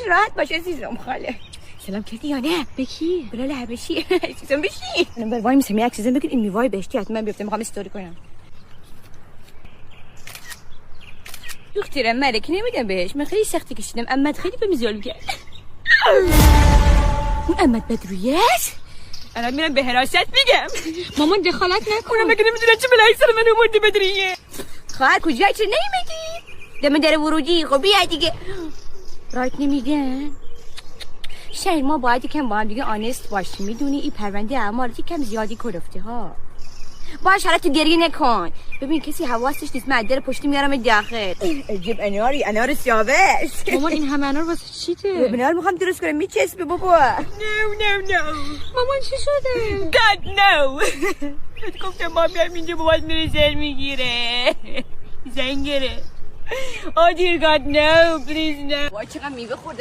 راحت باش عزیزم خاله سلام کردی یا نه؟ به کی؟ بلا لعبشی عزیزم بشی من بر وای میسم یک چیزا بگید این میوای بهشتی حتما بیفته میخوام استوری کنم دخترم ملک نمیدم بهش من خیلی سختی کشیدم امت خیلی به ظلم کرد اون امت بدرویش الان میرم به حراست میگم مامان دخالت نکن مگه نمیدونم چه بلایی سر من اومده بدریه خواهر کجا چه نمیدی دم در ورودی خب بیا دیگه رایت نمیدن شاید ما باید یکم با هم دیگه آنست باشیم میدونی این پرونده اعمالت یکم زیادی کرفته ها باش حالا تو گریه نکن ببین کسی حواسش نیست من در پشتی میارم داخل عجب انار سیاوش مامان این همه انار واسه چیته؟ ببین انار میخوام درست کنم میچسبه بابا نه مامان چی شده؟ God no گفتم ما بیایم اینجا باید میره زر میگیره زنگره Oh dear God no please no وای چقدر میوه خورده